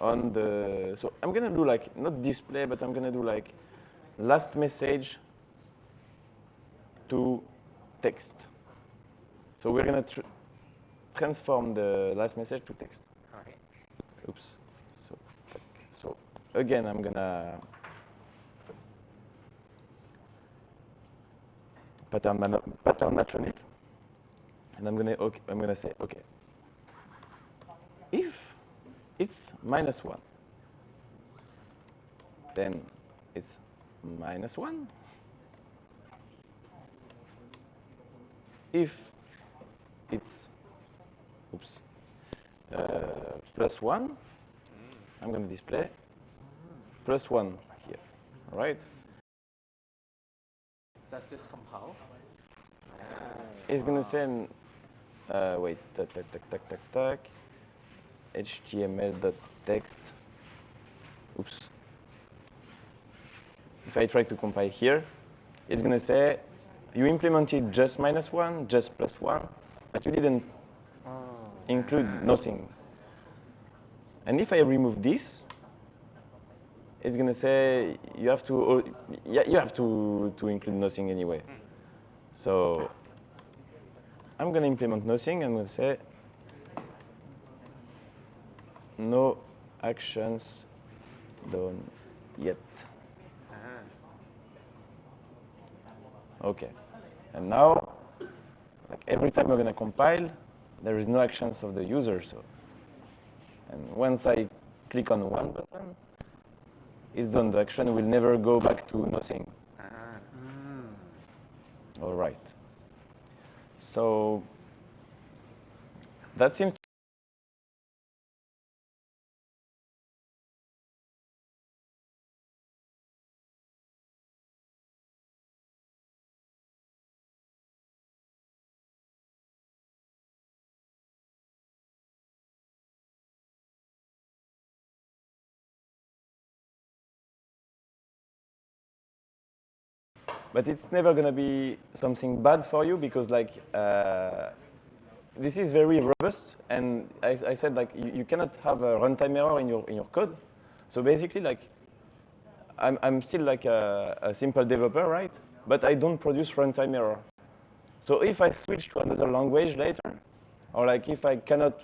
on the, so I'm gonna do like, not display, but I'm gonna do like last message to text. So we're gonna transform the last message to text. All right. Oops. So again, I'm gonna pattern match on it, and I'm gonna say okay. If it's -1, then it's -1. If it's +1, I'm going to display +1 here, all right? Does this compile? It's going to send, wait, HTML.text. Oops. If I try to compile here, it's going to say, you implemented just -1, just +1, but you didn't include nothing. And if I remove this, it's going to say you have to include nothing anyway. So I'm going to implement nothing. I'm going to say no actions done yet. Okay. And now, like every time we're going to compile, there is no actions of the user. So, and once I click on one button, it's done. The action will never go back to nothing. All right. So that seems. But it's never going to be something bad for you because, like, this is very robust. And I said, like, you cannot have a runtime error in your code. So basically, like, I'm still like a simple developer, right? But I don't produce runtime error. So if I switch to another language later, or like if I cannot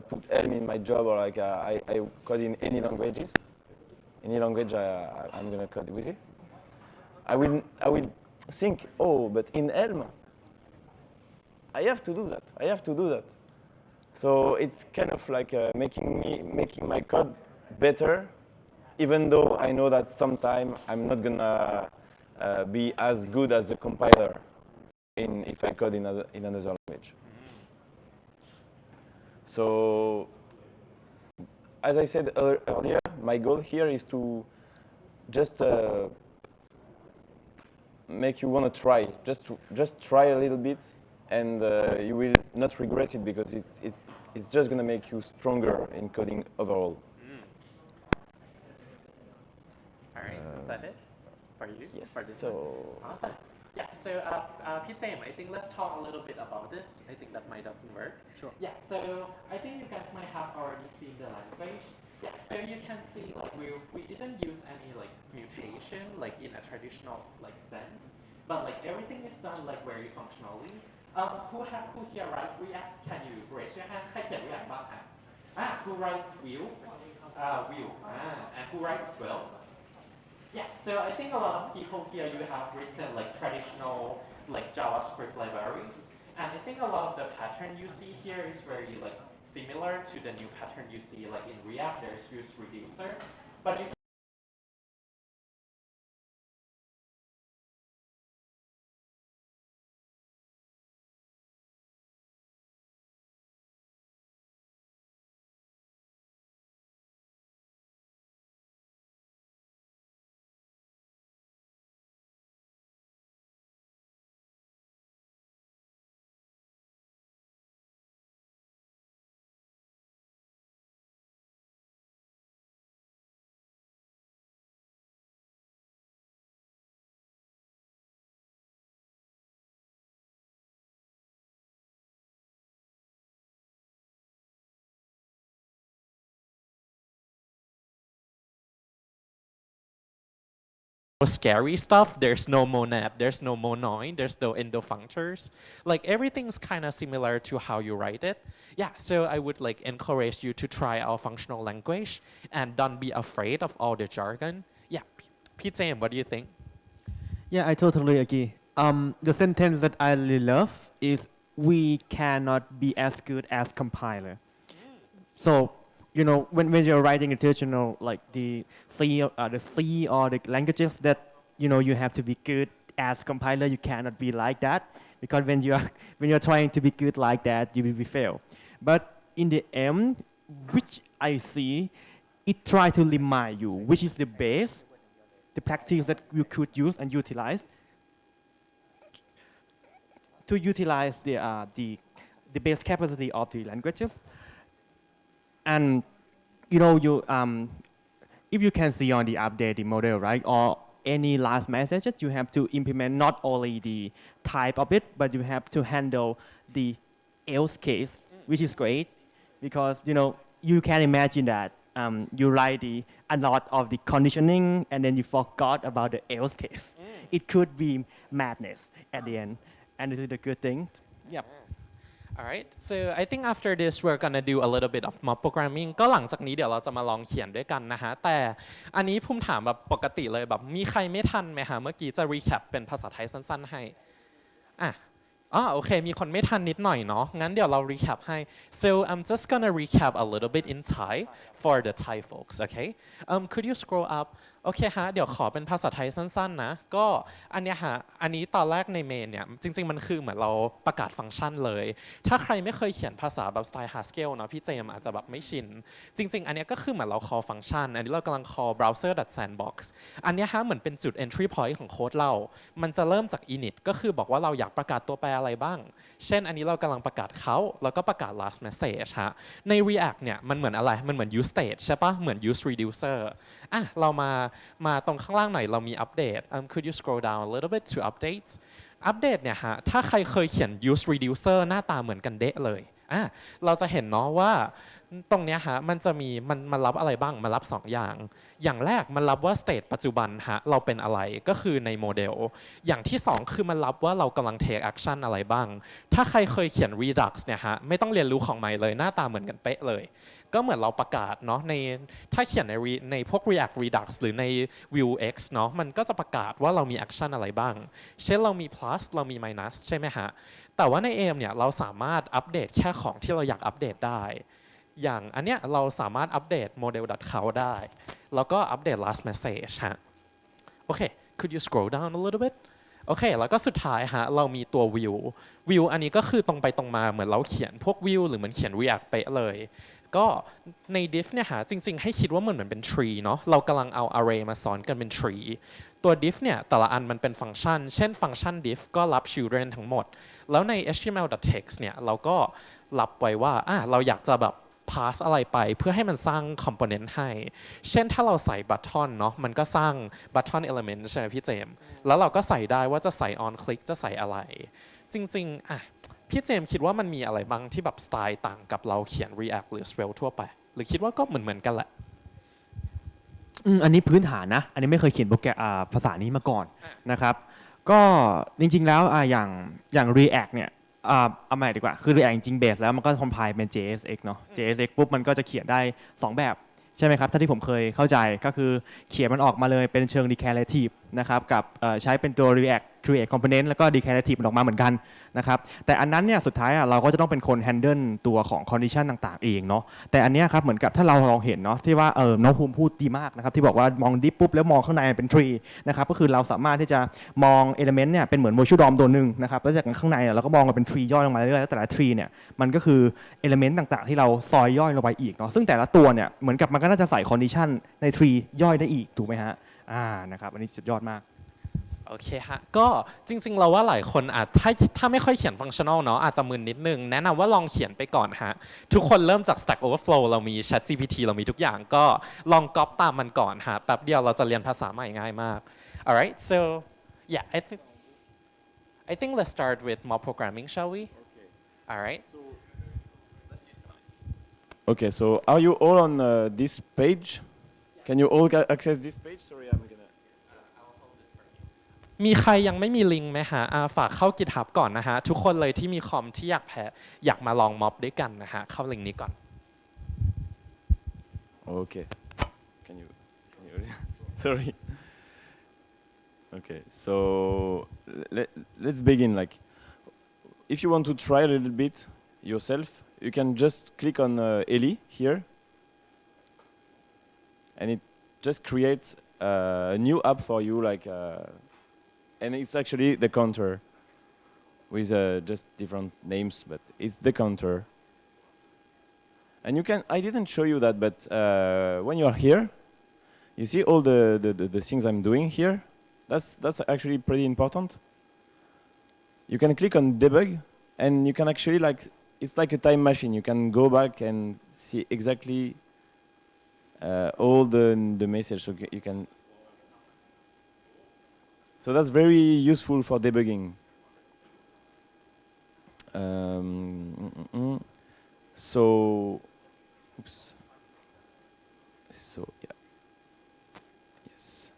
put Elm in my job, or like I code in any language I'm going to code with it, I will think, oh, but in Elm, I have to do that. So it's kind of like making my code better, even though I know that sometime I'm not gonna be as good as the compiler if I code in another language. So as I said earlier, my goal here is to just make you want to try, just try a little bit, and you will not regret it because it's just going to make you stronger in coding overall. All right, is that it for you? Yes. For this So one? Awesome. Yeah. So, Pete, I think let's talk a little bit about this. I think that might doesn't work. Sure. Yeah. So I think you guys might have already seen the language. Yeah. So you can see like we didn't use any like mutation like in a traditional like sense, but like everything is done like very functionally. Who here write React? Can you raise your hand? ใครเขียน React บ้างwho writes Vue? Vue. And who writes Svelte? Yeah, so I think a lot of people here, you have written like traditional like JavaScript libraries. And I think a lot of the pattern you see here is very like similar to the new pattern you see like in React, there's use reducer. But you scary stuff. There's no monad, there's no monoid, there's no endo functors. Like everything's kind of similar to how you write it. Yeah, so I would like encourage you to try our functional language and don't be afraid of all the jargon. Yeah, Pete Sam, what do you think? Yeah, I totally agree. The sentence that I really love is we cannot be as good as compiler. So, when you're writing a traditional like the C or the languages that you have to be good as compiler, you cannot be like that because when you're trying to be good like that, you will be fail. But in the end, which I see, it try to remind you which is the base, the practice that you could use and utilize to utilize the base capacity of the languages. And if you can see on the updated model, right, or any last messages, you have to implement not only the type of it, but you have to handle the else case, which is great because you can imagine that you write a lot of the conditioning and then you forgot about the else case. It could be madness at the end, and this is the good thing. Yep. Alright, so I think after this we're gonna do a little bit of mob programming ก็หลังจากนี้เดี๋ยวเราจะมาลองเขียนด้วยกันนะฮะแต่อันนี้ภูมิถามแบบปกติเลยแบบมีใครไม่ทันไหมฮะเมื่อกี้จะ recap เป็นภาษาไทยสั้นๆให้อ่ะโอเคมีคนไม่ทันนิดหน่อยเนาะงั้นเดี๋ยวเรา recap ให้ so I'm just gonna recap a little bit in Thai for the Thai folks okay could you scroll up โอเคฮะเดี๋ยวขอเป็นภาษาไทยสั้นๆนะก็อันเนี้ยฮะอันนี้ตอนแรกในเมนเนี่ยจริงๆมันคือเหมือนเราประกาศฟังก์ชันเลยถ้าใครไม่เคยเขียนภาษาแบบสไตล์ Haskell เนาะพี่เจมอาจจะแบบไม่ชินจริงๆอันเนี้ยก็คือเหมือนเรา call ฟังก์ชันอันนี้เรากำลัง call browser.sandbox อันเนี้ยฮะเหมือนเป็นจุด entry point ของโค้ดเรามันจะเริ่มจาก init ก็คือบอกว่าเราอยากประกาศตัวแปรอะไรบ้างเช่นอันนี้เรากำลังประกาศเขาแล้วก็ประกาศ last message ฮะใน React เนี่ยมันเหมือนอะไรมันเหมือน use state ใช่ปะเหมือน use reducer เรามาตรงข้างล่างหน่อยเรามีอัปเดต could you scroll down a little bit to updates อัปเดตเนี่ยฮะถ้าใครเคยเขียน use reducer หน้าตาเหมือนกันเดะเลยเราจะเห็นเนาะว่าตรงเนี้ยฮะมันจะมีมันรับอะไรบ้างมันรับ2อย่างอย่างแรกมันรับว่า state ปัจจุบันฮะเราเป็นอะไรก็คือในโมเดลอย่างที่2คือมันรับว่าเรากำลัง take action อะไรบ้างถ้าใครเคยเขียน redux เนี่ยฮะไม่ต้องเรียนรู้ของใหม่เลยหน้าตาเหมือนกันเป๊ะเลยก็เหมือนเราประกาศเนาะถ้าเขียนในพวก React Redux หรือใน Vue.x เนาะมันก็จะประกาศว่าเรามี action อะไรบ้างเช่นเรามี plus เรามี minus ใช่ไหมฮะแต่ว่าใน AIM เนี่ยเราสามารถอัปเดตแค่ของที่เราอยากอัปเดตได้อย่างอันเนี้ยเราสามารถอัปเดต model.count ได้แล้วก็อัปเดต last message ฮะโอเค could you scroll down a little bit โอเคแล้วก็สุดท้ายฮะเรามีตัว view อันนี้ก็คือตรงไปตรงมาเหมือนเราเขียนพวก view หรือเหมือนเขียน React เป๊ะเลยก็ใน diff เนี่ยฮะจริงๆให้คิดว่าเหมือนเป็น tree เนาะเรากำลังเอา array มาซ้อนกันเป็น tree ตัว diff เนี่ยแต่ละอันมันเป็นฟังก์ชันเช่นฟังก์ชัน diff ก็รับ children ทั้งหมดแล้วใน html.text เนี่ยเราก็รับไว้ว่าเราอยากจะแบบ pass อะไรไปเพื่อให้มันสร้าง component ให้เช่นถ้าเราใส่ button เนาะมันก็สร้าง button element ใช่ไหมพี่เจมแล้วเราก็ใส่ได้ว่าจะใส่ on click จะใส่อะไรจริงๆพี่เจมคิดว่ามันมีอะไรบ้างที่แบบสไตล์ต่างกับเราเขียน React หรือ Svelte ทั่วไปหรือคิดว่าก็เหมือนกันแหละอันนี้พื้นฐานนะอันนี้ไม่เคยเขียนโปรแกรมภาษานี้มาก่อนนะครับก็จริงๆแล้วอย่าง React เนี่ยเอาใหม่ดีกว่าคือ React จริงๆ base แล้วมันก็ compile เป็น JSX เนาะ JSX ปุ๊บมันก็จะเขียนได้2แบบใช่ไหมครับถ้าที่ผมเคยเข้าใจก็คือเขียนมันออกมาเลยเป็นเชิง declarative นะครับกับใช้เป็นตัว React create component แล้วก็ declarative มันออกมาเหมือนกันนะครับแต่อันนั้นเนี่ยสุดท้ายเราก็จะต้องเป็นคน handle ตัวของ condition ต่างๆเองเนาะแต่อันนี้ครับเหมือนกับถ้าเราลองเห็นเนาะที่ว่าน้องภูมิพูดดีมากนะครับที่บอกว่ามอง diff ปุ๊บแล้วมองข้างในเป็น tree นะครับก็คือเราสามารถที่จะมอง element เนี่ยเป็นเหมือน virtual DOM ตัวหนึ่งนะครับแล้วจากข้างในเราก็มองมันเป็น tree ย่อยลงมาเรื่อยๆแล้วแต่ละ tree เนี่ยมันก็คือ element ต่างๆที่เราซอยย่อยลงไปอีกเนาะซึ่งแต่ละตัวเนี่ยเหมือนกับมันก็น่าจะใส่ condition ใน tree ย่อยได้อีกถูกไหมฮะนะครับอันนี้สุดยอดมากโอเคฮะก็จริงๆเราว่าหลายคนอาจถ้าไม่ค่อยเขียนฟังก์ชันอลเนาะอาจจะมึนนิดนึงแนะนำว่าลองเขียนไปก่อนฮะทุกคนเริ่มจาก Stack Overflow เรามี ChatGPT เรามีทุกอย่างก็ลองก๊อปตามมันก่อนฮะแป๊บเดียวเราจะเรียนภาษาใหม่ง่ายมาก alright so yeah I think let's start with more programming shall we alright Okay, so are you all on this page? Can you all access this page? Sorry, I'm gonna. มีใครยังไม่มีลิงก์ไหมฮะฝากเข้า GitHub ก่อนนะฮะทุกคนเลยที่มีคอมที่อยากมาลองม็อบด้วยกันนะฮะเข้าลิงก์นี้ก่อน Okay. Can you sorry. Okay. So let's begin. Like, if you want to try a little bit yourself, you can just click on Eli here, and it just creates a new app for you. Like, and it's actually the counter with just different names, but it's the counter. And you can, I didn't show you that, but when you are here, you see all the things I'm doing here. That's actually pretty important. You can click on debug, and you can actually it's like a time machine. You can go back and see exactly all the message. So you can. So that's very useful for debugging. So, oops. So yeah. Yes.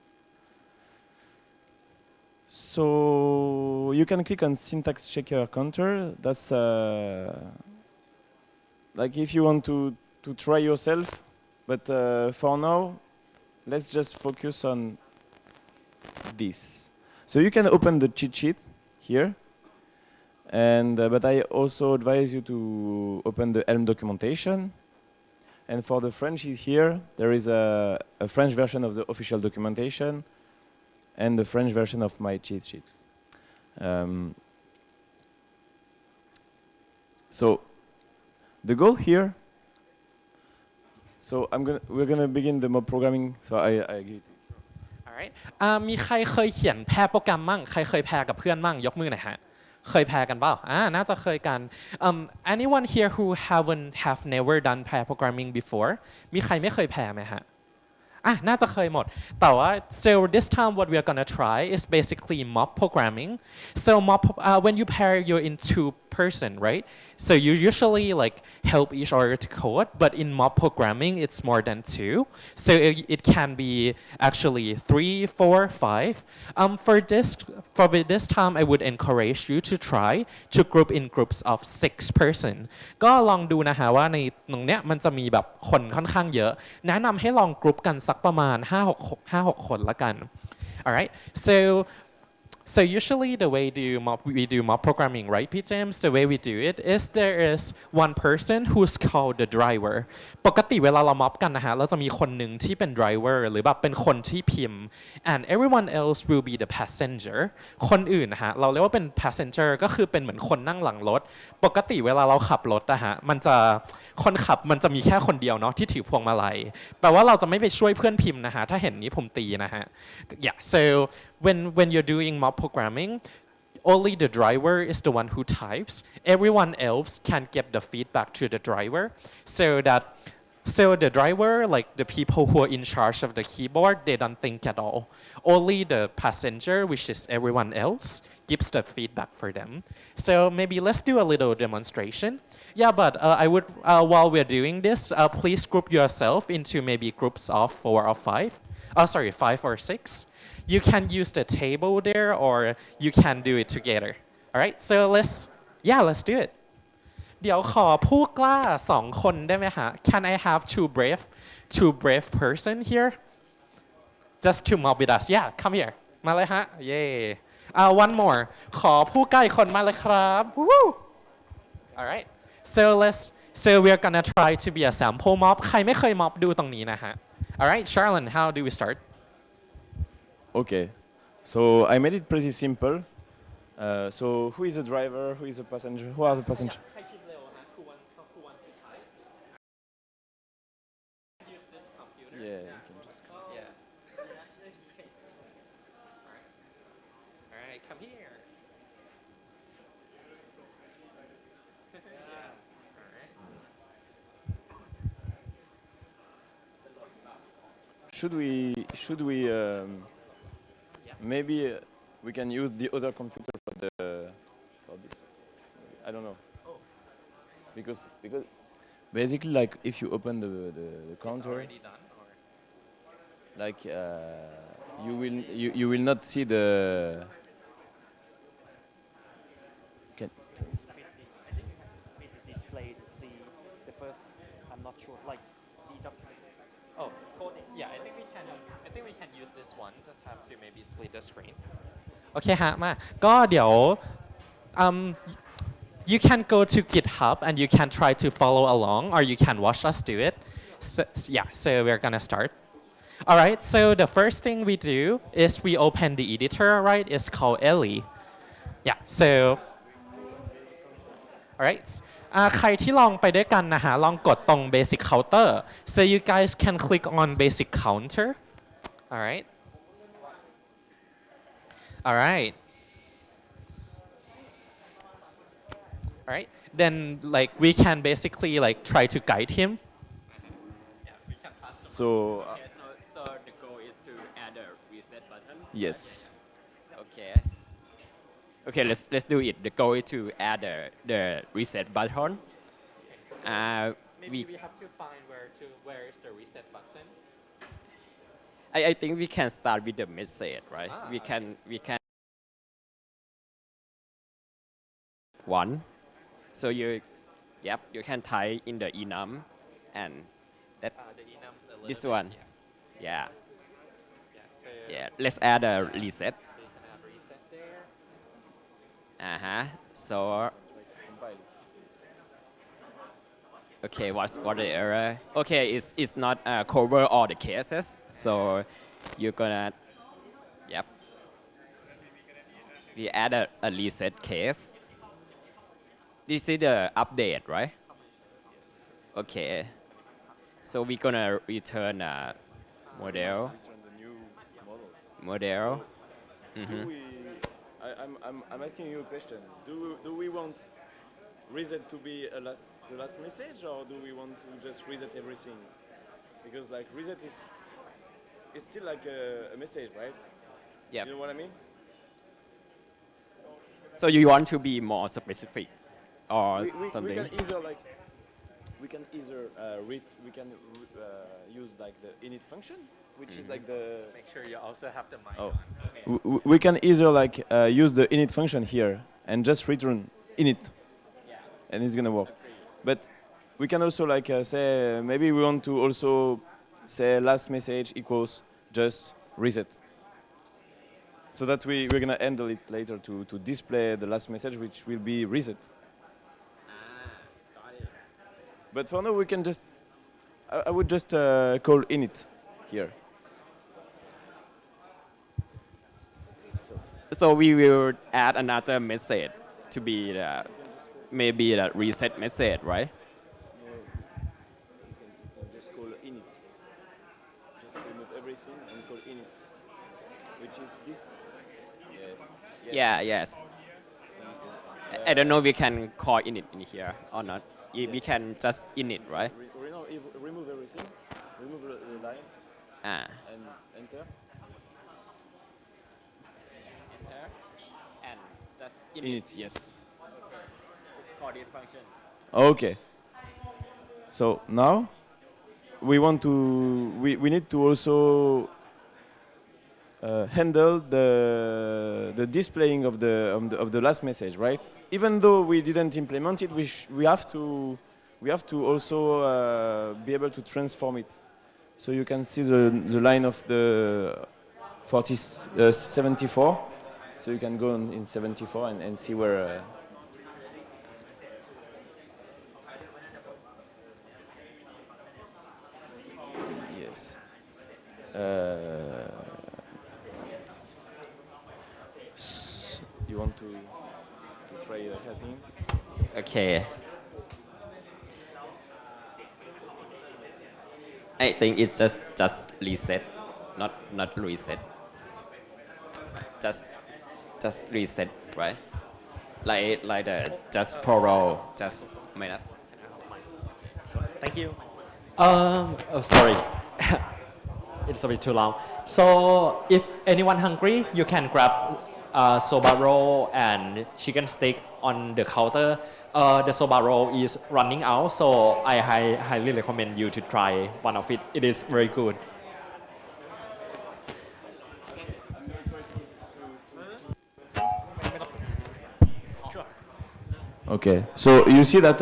So you can click on syntax checker counter. That's like if you want to try yourself, but for now, let's just focus on this. So you can open the cheat sheet here. And but I also advise you to open the Helm documentation. And for the French is here. There is a French version of the official documentation and the French version of my cheat sheet. So the goal here. So we're gonna begin the mob programming. So I agree. Alright มีใครเคยเขียนแพร์โปรแกรมมั่งใครเคยแพร์กับเพื่อนมั่งยกมือหน่อยฮะเคยแพร์กันเปล่าน่าจะเคยกัน anyone here who have never done pair programming before มีใครไม่เคยแพร์ไหมฮะน่าจะเคยหมดแต่ว่า so this time what we are gonna try is basically mob programming so when you pair you're in two person right so you usually like help each other to code but in mob programming it's more than two so it can be actually 3, 4, 5 for this time I would encourage you to try to group in groups of 6 person ก็ลองดูนะฮะว่าในตรงเนี้ยมันจะมีแบบคนค่อนข้างเยอะแนะนำให้ลองกรุ๊ปกันสักประมาณ 5-6 คนละกัน alright so usually the way we do mob programming, right, Pete James? The way we do it is there is one person who's called the driver ปกติเวลาเราม็อบกันนะฮะเราจะมีคนหนึ่งที่เป็น driver หรือแบบเป็นคนที่พิมพ์ and everyone else will be the passenger คนอื่นนะฮะเราเรียกว่าเป็น passenger ก็คือเป็นเหมือนคนนั่งหลังรถปกติเวลาเราขับรถนะฮะคนขับมันจะมีแค่คนเดียวเนาะที่ถือพวงมาลัยแปลว่าเราจะไม่ไปช่วยเพื่อนพิมพ์นะฮะถ้าเห็นนี้ผมตีนะฮะ yeah so when you're doing mob programming only the driver is the one who types everyone else can give the feedback to the driver so the driver like the people who are in charge of the keyboard they don't think at all only the passenger which is everyone else gives the feedback for them so maybe let's do a little demonstration yeah but I would while we're doing this please group yourself into maybe groups of 4 or 5 sorry 5 or 6 you can use the table there or you can do it together alright so let's do it เดี๋ยวขอผู้กล้า2 คนได้ไหมฮะ Can I have two brave person here just to mob with us yeah come here มาเลยฮะเย่ one more ขอผู้กล้าอีกคนมาเลยครับ Woo! alright so we're gonna try to be a sample mob ใครไม่เคยม็อบดูตรงนี้นะฮะ alright Charlene how do we start Okay, so I made it pretty simple. So who is the driver? Who is the passenger? Who are the passengers? Yeah, you can just. Alright, come here. Should we maybe we can use the other computer for this. I don't know. Because basically like if you open the counter It's already done or? like you will not see the. Can, display to see the first. I'm not sure. Like the document. Oh, coding. Yeah, I think we can use this one. Just have to maybe split the screen. โอเคฮะมาก็เดี๋ยว um you can go to GitHub and you can try to follow along or you can watch us do it. So we're gonna start. All right, so the first thing we do is we open the editor, right? It's called Ellie. Yeah, so alright ใครที่ลองไปด้วยกันนะฮะลองกดตรง basic counter so you guys can click on basic counter alright alright alright then like we can basically like try to guide him so So the goal is to add a reset button. yes. Okay. Okay, let's do it. The goal is to add the reset button. maybe we have to find where is the reset button I think we can start with the message, right? We can one. So you can type in the enum and that the enums a little this bit, one. Yeah. so Yeah. Let's add a reset. so you can add reset there So okay, what the error? Okay, it's not cover all the cases. So you're gonna we add a reset case. This is the update, right? Okay. So we're gonna return a model. Model. I'm asking you a question. Do we want reset to be the last message, or do we want to just reset everything? Because like reset is still like a message, right? Yeah. You know what I mean? So you want to be more specific or something? We can either use like the init function, which is like the. make sure you also have the mic Oh. on We can either like use the init function here and just return init, and it's gonna work. But we can also like say maybe we want to also say last message equals just reset, so that we're gonna handle it later to display the last message, which will be reset. But for now we can just I would just call init here. So we will add another message to be maybe the reset message, right? You can just call init. Just remove everything and call init, which is this. Yes. I don't know if we can call init in here or not. We can just init, right? Remove everything. Remove the line and enter. Enter and just Init, yes. It's called it function. Okay. So now we want to we need to also handle the displaying of the last message, right? Even though we didn't implement it, we have to also be able to transform it. So you can see the line of the 74. So you can go in 74 and see where. Yes. You want to try helping? Okay. I think it's just reset, not reset. Just reset, right? Like the just pro just minus. So, thank you. Sorry. It's a bit too long. So if anyone hungry, you can grab soba roll and chicken steak on the counter. The soba roll is running out, so I highly recommend you to try one of it. It is very good. Okay, so you see that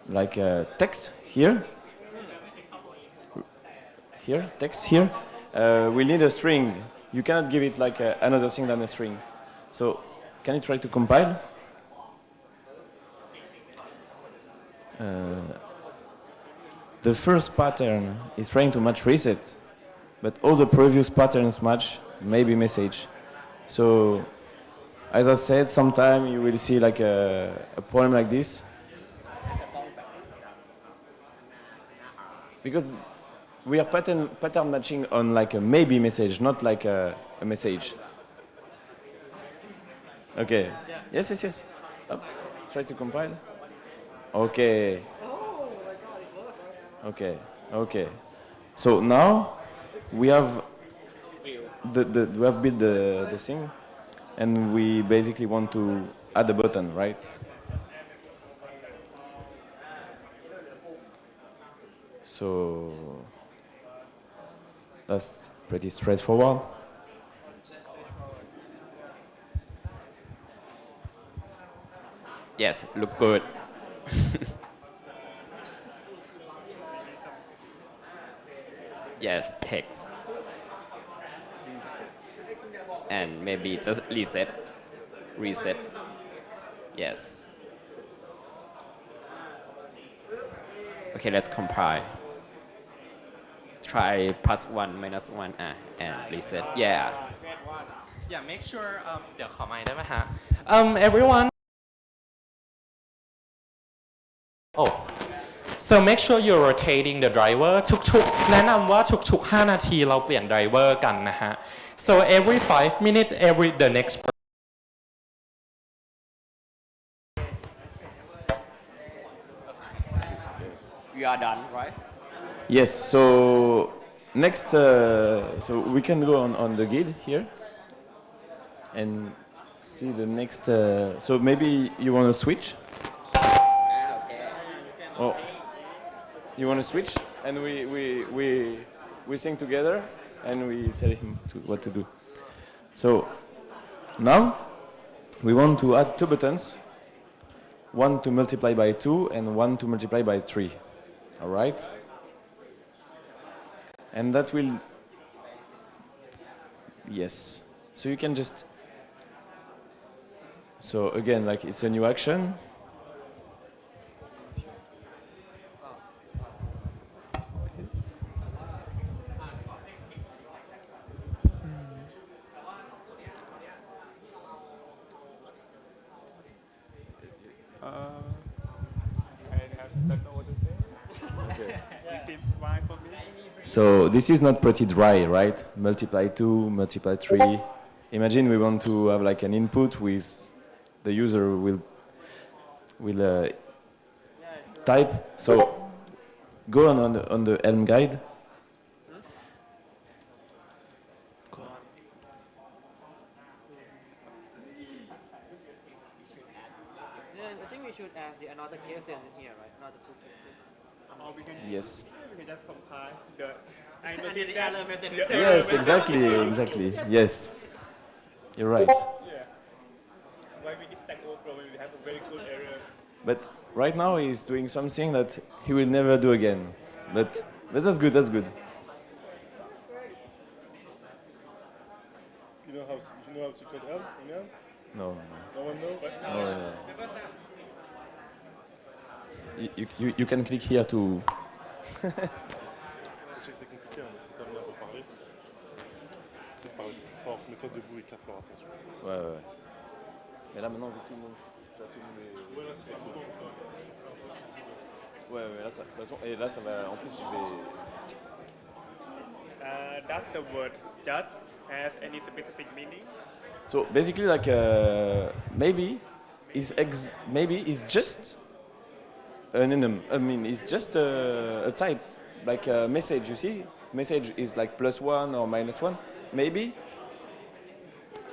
like text here, text here, we need a string. You cannot give it like another thing than a string. So can you try to compile? The first pattern is trying to match reset, but all the previous patterns match maybe message. So as I said, sometime you will see like a problem like this. Because we are pattern matching on like a maybe message, not like a message. Okay. Yes, yes, yes. Up. Try to compile. Okay. Okay. Okay. So now we have we have built the thing, and we basically want to add a button, right? So that's pretty straightforward. Yes, look good. Yes, text. And maybe just reset. Yes. Okay, let's compile. Try +1 -1 and reset. Yeah. Yeah, make sure เดี๋ยวขอไมค์ได้ไหมฮะ everyone oh so make sure you're rotating the driver ทุกๆแนะนำว่าทุกๆ5นาทีเราเปลี่ยน driver กันนะฮะ so every 5 minutes every the next We are done, right? Yes. So next, so we can go on the guide here and see the next. So maybe you want to switch. Oh, you want to switch, and we sing together, and we tell him what to do. So now we want to add two buttons, one to multiply by 2 and one to multiply by 3. All right? And that will, yes. So you can just, so again, like it's a new action. So this is not pretty dry, right? Multiply 2, multiply 3. Imagine we want to have like an input with the user will type. So go on the Helm guide. I think we should add the another cases in here, right? Not the two cases. Yes. We can just compile the. I And noticed the that. other method the is error Yes, message- exactly. Yes. You're right. Yeah. Why we get Stack Overflow when we have a very good error? But right now he's doing something that he will never do again. But that's good. That's good. You know how to code L? You know? No. No one knows. No. You can click here to. Je sais que c'est compliqué, mais si t'aimes bien reparler, c'est de parler plus fort, mets-toi debout et capte leur attention. Ouais. Mais là maintenant, vu que tout le monde. Ouais, là, c'est beaucoup. Ouais, là, ça, de toute façon, et là, ça va. En plus, je vais. Does the word just has any specific meaning? So basically, like maybe is just an enum. I mean, it's just a type, like a message. You see, message is like +1 or -1. Maybe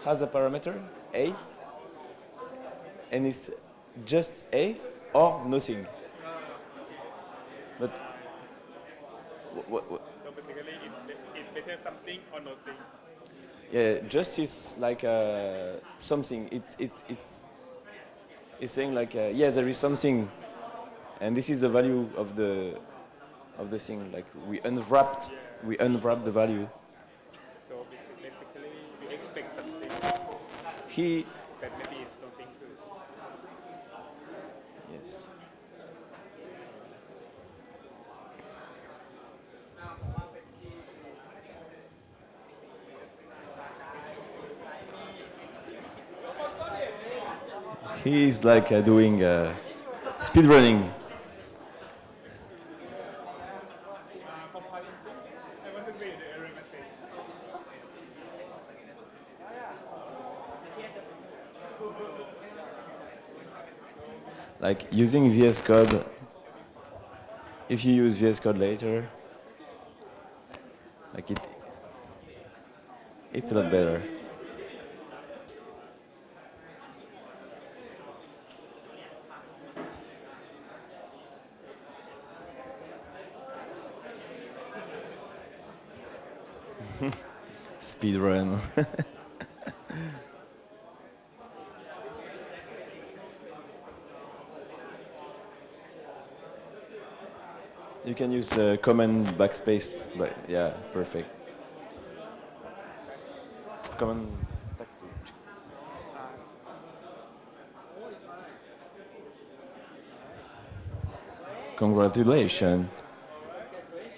has a parameter a, and it's just a or nothing. But what? So basically, it better something or nothing. yeah, justice like something. It's saying like yeah, there is something, and this is the value of the thing. Like we unwrap the value. So basically, we expect something He that maybe is something to. yes. He's like doing speed running. I want to read the error message. Like using VS Code. If you use VS Code later, like it's a lot better. Speed run. You can use command backspace, but yeah, perfect. Command. Congratulations.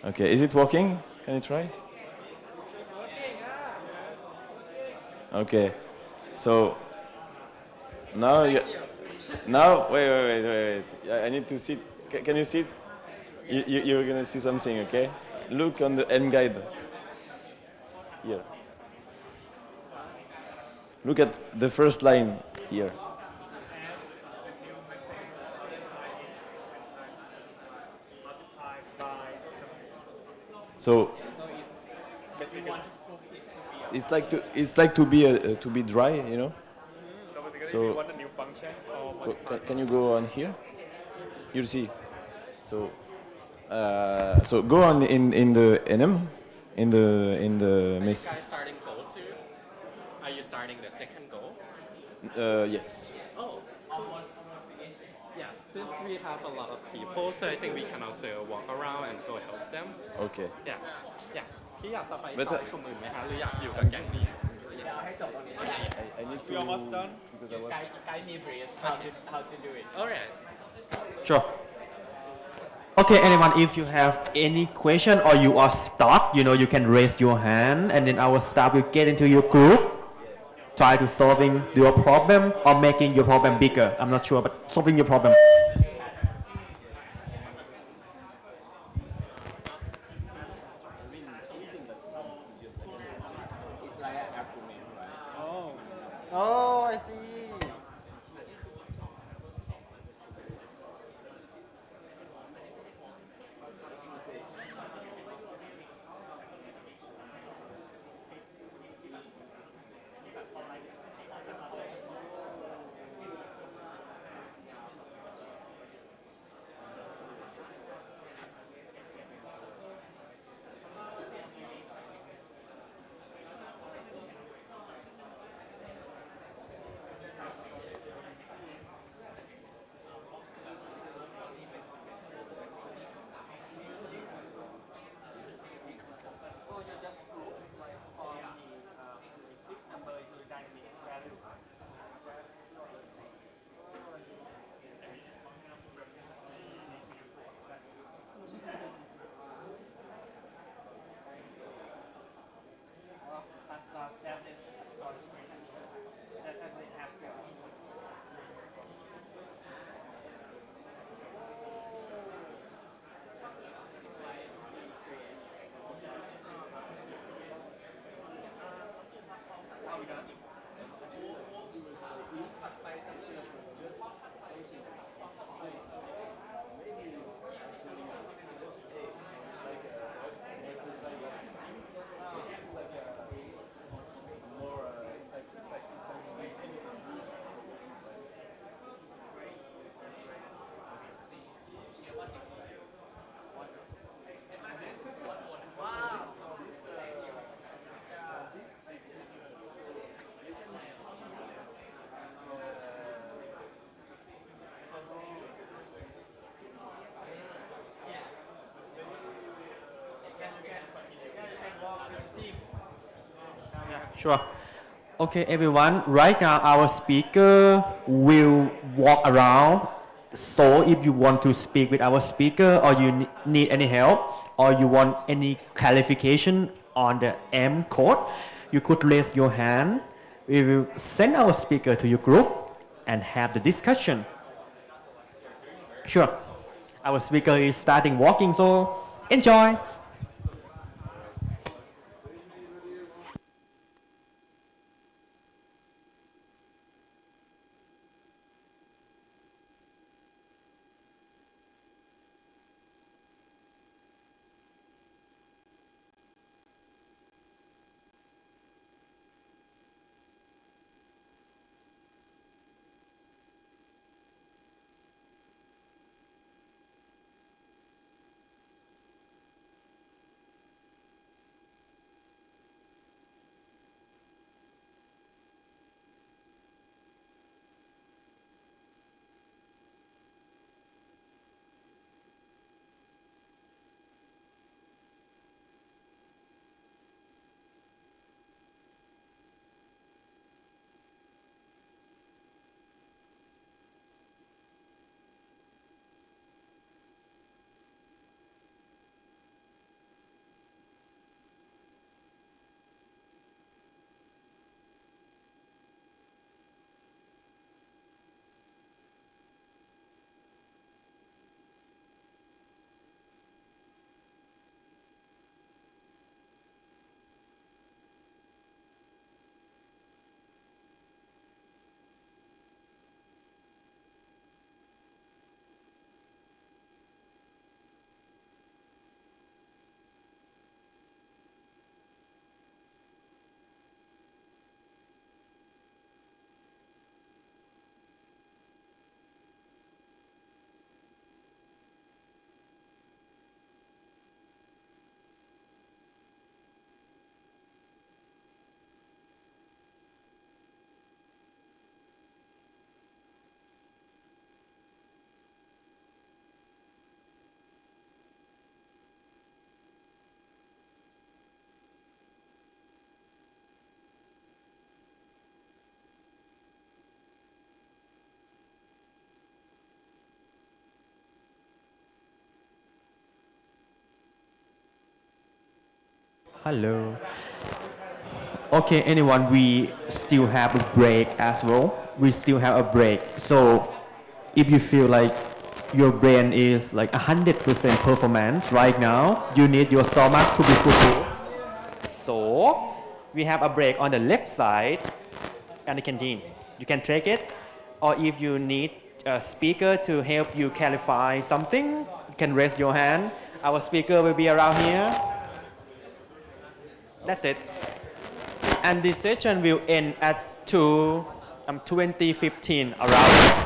Okay, is it working? Can you try? Okay, so now now wait. I need to see. Can you see it? You're gonna see something. Okay, look on the end guide here. Look at the first line here. So it's like to be dry, you know. So basically, So you want a new function or modify. can you go on here? You'll see. So so go on in the enum in the Are you mess. guys starting goal too? Are you starting the second goal? Yes. Oh, almost finished. Yeah, since we have a lot of people, so I think we can also walk around and go help them. Okay. Yeah, yeah. พี่อยากจะไป But จอยกลุ่มอื่นไหมคะหรืออยากอยู่กับแก๊งนี้ I need to. We almost done. Because I was. guide me please how to do it. Alright. Sure. Okay, anyone, if you have any question or you are stuck, you can raise your hand and then our staff will get into your group, try to solving your problem or making your problem bigger. I'm not sure, but solving your problem. Oh, I see. Sure. Okay, everyone. Right now, our speaker will walk around. So, if you want to speak with our speaker, or you need any help, or you want any clarification on the M code, you could raise your hand. We will send our speaker to your group and have the discussion. Sure. Our speaker is starting walking, so enjoy. Hello. Okay, anyone, we still have a break as well. We still have a break. So if you feel like your brain is like 100% performance right now, you need your stomach to be full. So we have a break on the left side and the canteen. You can take it, or if you need a speaker to help you clarify something, you can raise your hand. Our speaker will be around here. That's it. And this session will end at 20:15 around.